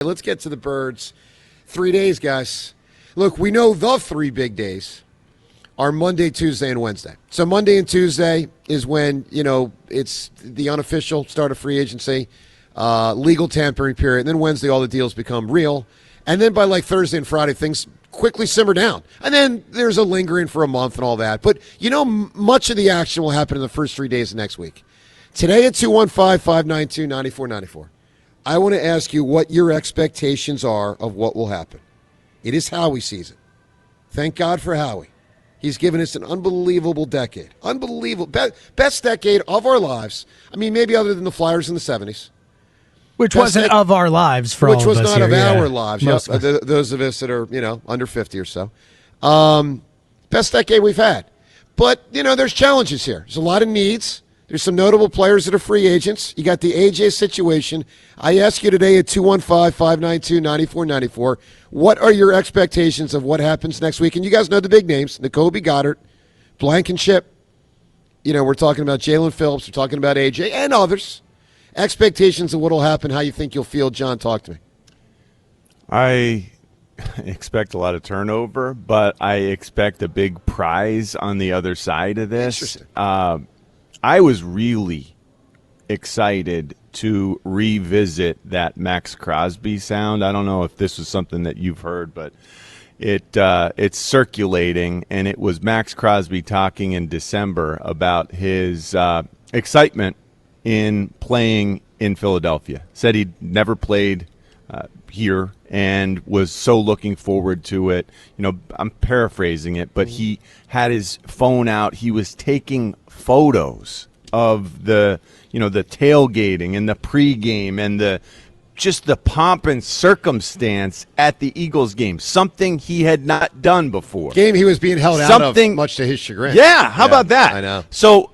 Let's get to the Birds. 3 days, guys. Look, we know the 3 big days are Monday, Tuesday, and Wednesday. So Monday and Tuesday is when, it's the unofficial start of free agency, legal tampering period. And then Wednesday, all the deals become real. And then by like Thursday and Friday, things quickly simmer down. And then there's a lingering for a month and all that. But, much of the action will happen in the first 3 days of next week. Today at 215-592-9494. I want to ask you what your expectations are of what will happen. It is Howie season. Thank God for Howie. He's given us an unbelievable decade. Unbelievable. Best decade of our lives. I mean, maybe other than the Flyers in the 70s. Which wasn't of our lives for all of us. Which was not here, of our lives. Yep. Of those of us that are, under 50 or so. Best decade we've had. But, there's challenges here. There's a lot of needs. There's some notable players that are free agents. You got the AJ situation. I ask you today at 215-592-9494, what are your expectations of what happens next week? And you guys know the big names, N'Kobe Goddard, Blankenship. We're talking about Jalen Phillips. We're talking about AJ and others. Expectations of what will happen, how you think you'll feel. John, talk to me. I expect a lot of turnover, but I expect a big prize on the other side of this. Interesting. I was really excited to revisit that Maxx Crosby sound. I don't know if this was something that you've heard, but it's circulating, and it was Maxx Crosby talking in December about his excitement in playing in Philadelphia. Said he'd never played here and was so looking forward to it. I'm paraphrasing it, but he had his phone out. He was taking photos of the tailgating and the pregame and the pomp and circumstance at the Eagles game, something he had not done before. Game he was being held out of, much to his chagrin. Yeah, how about that? I know. So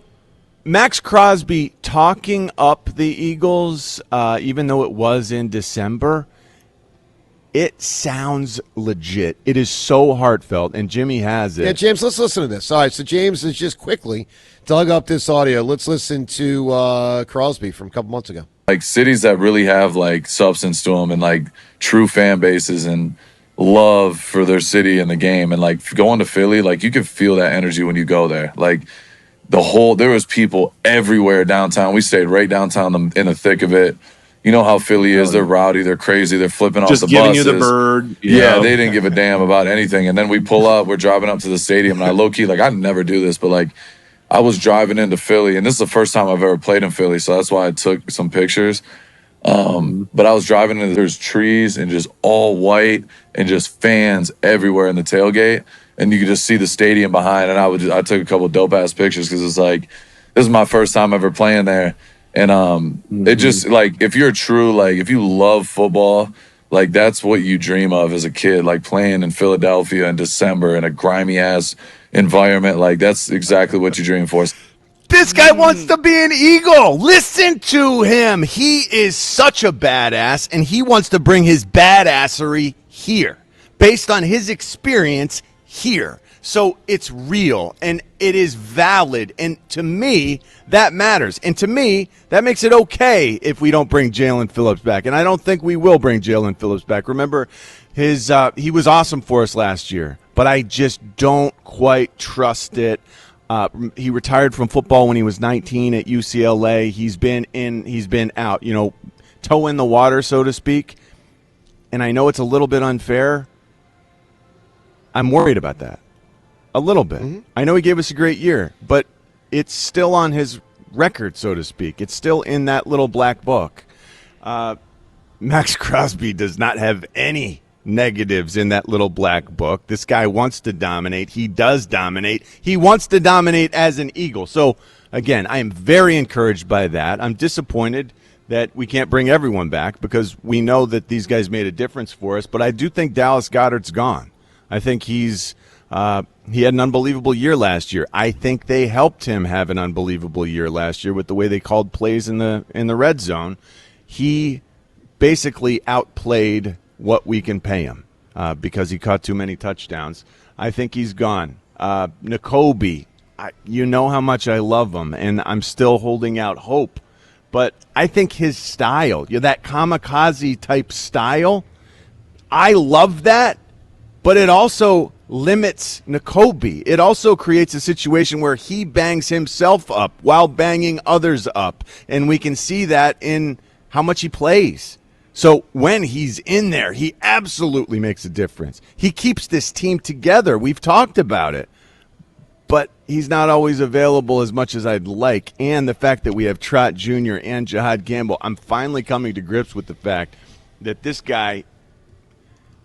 Maxx Crosby talking up the Eagles, even though it was in December, it sounds legit. It is so heartfelt, and Jimmy has it. Yeah, James, let's listen to this. All right, so James has just quickly dug up this audio. Let's listen to Crosby from a couple months ago. Like cities that really have like substance to them and like true fan bases and love for their city and the game. And like going to Philly, like you can feel that energy when you go there. Like there was people everywhere downtown. We stayed right downtown in the thick of it. You know how Philly is. They're rowdy. They're crazy. They're flipping off the buses. Just giving you the bird. Yeah, they didn't give a damn about anything. And then we pull up. We're driving up to the stadium. And I low-key, I never do this, but, I was driving into Philly. And this is the first time I've ever played in Philly, so that's why I took some pictures. But I was driving into there's trees and just all white and just fans everywhere in the tailgate. And you could just see the stadium behind. And I took a couple dope-ass pictures because it's this is my first time ever playing there. And it just, if you're true, if you love football, that's what you dream of as a kid, playing in Philadelphia in December in a grimy-ass environment. That's exactly what you dream for. This guy wants to be an Eagle. Listen to him. He is such a badass, and he wants to bring his badassery here based on his experience here. So it's real, and it is valid, and to me, that matters. And to me, that makes it okay if we don't bring Jalen Phillips back, and I don't think we will bring Jalen Phillips back. Remember, he was awesome for us last year, but I just don't quite trust it. He retired from football when he was 19 at UCLA. He's been in, he's been out, toe in the water, so to speak, and I know it's a little bit unfair. I'm worried about that. A little bit. Mm-hmm. I know he gave us a great year, but it's still on his record, so to speak. It's still in that little black book. Maxx Crosby does not have any negatives in that little black book. This guy wants to dominate. He does dominate. He wants to dominate as an Eagle. So, again, I am very encouraged by that. I'm disappointed that we can't bring everyone back because we know that these guys made a difference for us, but I do think Dallas Goedert's gone. I think he had an unbelievable year last year. I think they helped him have an unbelievable year last year with the way they called plays in the red zone. He basically outplayed what we can pay him because he caught too many touchdowns. I think he's gone. N'Kobe, you know how much I love him, and I'm still holding out hope But I think his style, that kamikaze type style, I love that. But it also limits Nakobe. It also creates a situation where he bangs himself up while banging others up. And we can see that in how much he plays. So when he's in there, he absolutely makes a difference. He keeps this team together. We've talked about it. But he's not always available as much as I'd like. And the fact that we have Trot Jr. and Jahad Gamble, I'm finally coming to grips with the fact that this guy,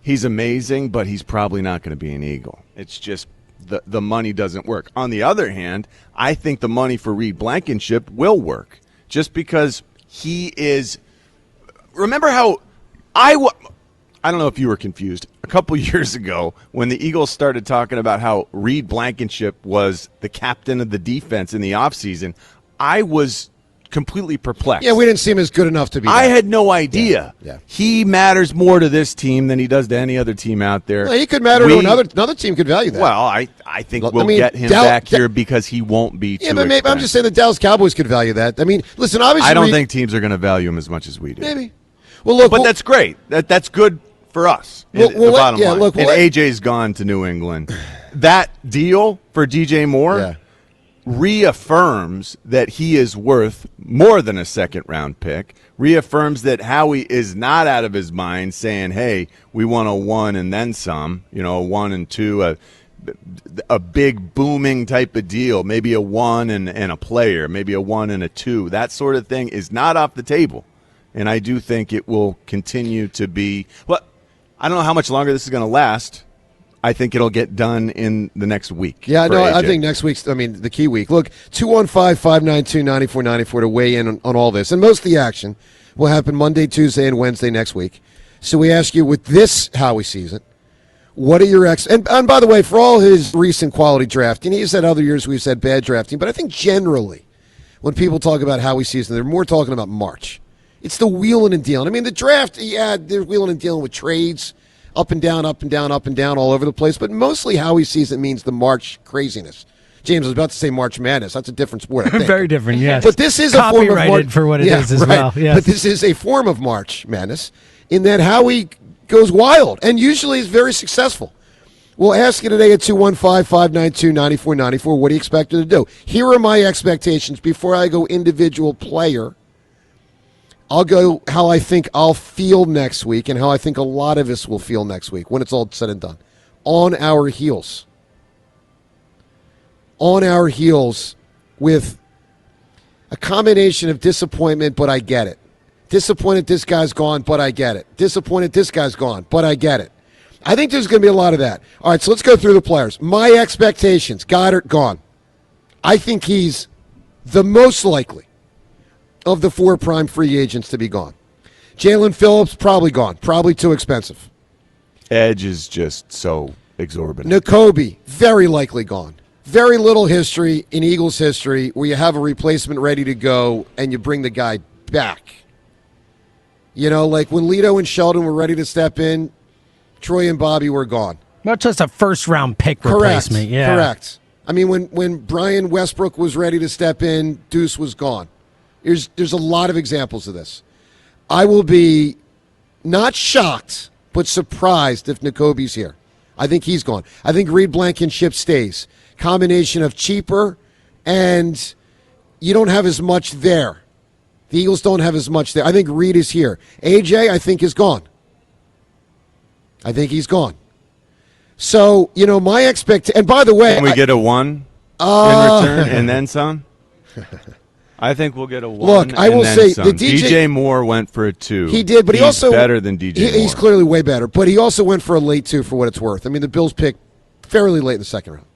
he's amazing, but he's probably not going to be an Eagle. It's just the money doesn't work. On the other hand, I think the money for Reed Blankenship will work just because he is – remember how I don't know if you were confused. A couple years ago when the Eagles started talking about how Reed Blankenship was the captain of the defense in the offseason, I was completely perplexed. Yeah, we didn't see him as good enough to be I had no idea. Yeah. He matters more to this team than he does to any other team out there. Well, he could matter to another team could value that. Well, I think we'll get him back here because he won't be too but maybe I'm just saying the Dallas Cowboys could value that. I mean, listen, obviously I don't think teams are going to value him as much as we do. Maybe. Well, look, but that's great. That's good for us. The bottom line. Look, and AJ's gone to New England. That deal for DJ Moore reaffirms that he is worth more than a second-round pick, reaffirms that Howie is not out of his mind saying, hey, we want a 1 and then some, a 1 and 2, a big booming type of deal, maybe a 1 and a player, maybe a 1 and a 2. That sort of thing is not off the table. And I do think it will continue to be – well, I don't know how much longer this is going to last. I think it'll get done in the next week. Yeah, no, I think next week's, the key week. Look, 215-592-9494 to weigh in on all this. And most of the action will happen Monday, Tuesday, and Wednesday next week. So we ask you, with this Howie season, what are your and by the way, for all his recent quality drafting, he's had other years we've said bad drafting, but I think generally when people talk about Howie season, they're more talking about March. It's the wheeling and dealing. I mean, the draft, they're wheeling and dealing with trades, up and down, up and down, up and down, all over the place. But mostly Howie season means the March craziness. James, I was about to say March Madness. That's a different sport, I think. Very different, yes. But this is a form of March. For what it is as well. Yes. But this is a form of March Madness in that Howie goes wild and usually is very successful. We'll ask you today at 215-592-9494, what do you expect him to do? Here are my expectations before I go individual player. I'll go how I think I'll feel next week and how I think a lot of us will feel next week when it's all said and done. On our heels. On our heels with a combination of disappointment, but I get it. Disappointed this guy's gone, but I get it. Disappointed this guy's gone, but I get it. I think there's going to be a lot of that. All right, so let's go through the players. My expectations, Goddard, gone. I think he's the most likely of the 4 prime free agents to be gone. Jalen Phillips, probably gone. Probably too expensive. Edge is just so exorbitant. Nakobe, very likely gone. Very little history in Eagles history where you have a replacement ready to go and you bring the guy back. Like when Lito and Sheldon were ready to step in, Troy and Bobby were gone. Not just a first-round pick replacement. Yeah. Correct. I mean, when Brian Westbrook was ready to step in, Deuce was gone. There's a lot of examples of this. I will be not shocked, but surprised if Nakobe's here. I think he's gone. I think Reed Blankenship stays. Combination of cheaper and you don't have as much there. The Eagles don't have as much there. I think Reed is here. AJ, I think, is gone. I think he's gone. So, my expectation. And by the way, can we get a 1 in return and then some? I think we'll get a 1. Look, I will say some. the DJ Moore went for a 2. He did, but he's he also better than DJ Moore. He's clearly way better, but he also went for a late 2 for what it's worth. I mean, the Bills picked fairly late in the second round.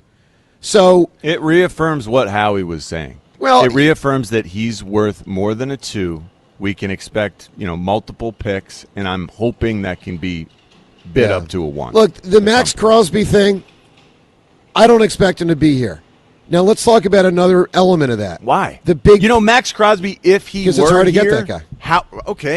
So it reaffirms what Howie was saying. Well, it reaffirms that he's worth more than a 2. We can expect, multiple picks, and I'm hoping that can be bid up to a 1. Look, the Maxx Crosby thing, I don't expect him to be here. Now let's talk about another element of that. Why? The big, Maxx Crosby, if he were because it's hard to here, get that guy.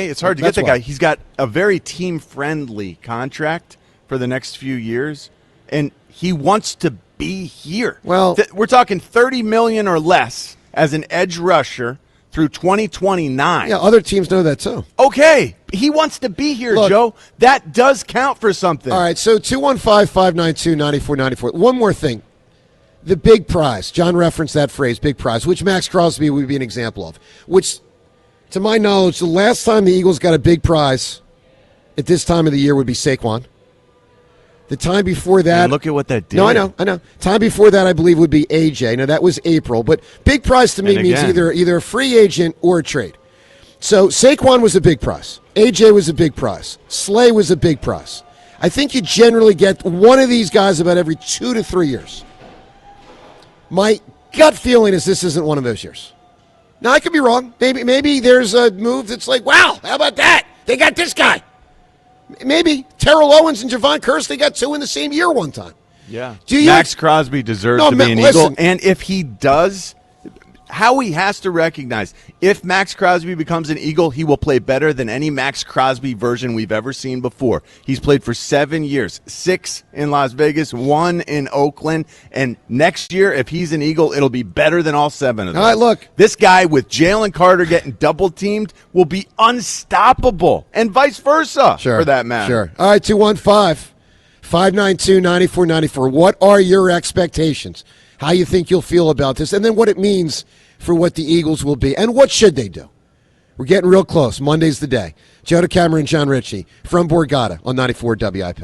It's hard to get that guy. He's got a very team-friendly contract for the next few years, and he wants to be here. Well, we're talking $30 million or less as an edge rusher, through 2029. Yeah, other teams know that too. Okay, he wants to be here, Look, Joe. That does count for something. All right, so 215-592-9494. One more thing. The big prize. John referenced that phrase, big prize, which Maxx Crosby would be an example of. Which, to my knowledge, the last time the Eagles got a big prize at this time of the year would be Saquon. The time before that... And look at what that did. No, I know. Time before that, I believe, would be AJ. Now, that was April. But big prize to me means either a free agent or a trade. So Saquon was a big prize. AJ was a big prize. Slay was a big prize. I think you generally get one of these guys about every 2 to 3 years. My gut feeling is this isn't one of those years. Now, I could be wrong. Maybe there's a move that's like, wow, how about that? They got this guy. Maybe Terrell Owens and Devan Kaney got 2 in the same year one time. Yeah. Maxx Crosby deserves to be an Eagle. And if he does, Howie has to recognize, if Maxx Crosby becomes an Eagle, he will play better than any Maxx Crosby version we've ever seen before. He's played for 7 years, 6 in Las Vegas, 1 in Oakland, and next year, if he's an Eagle, it'll be better than all 7 of them. All right, look. This guy with Jalen Carter getting double-teamed will be unstoppable, and vice versa, for that matter. Sure. All right, 215-592-9494. What are your expectations? How you think you'll feel about this, and then what it means for what the Eagles will be, and what should they do? We're getting real close. Monday's the day. Joe DeCamara and Jon Ritchie from Borgata on 94 WIP.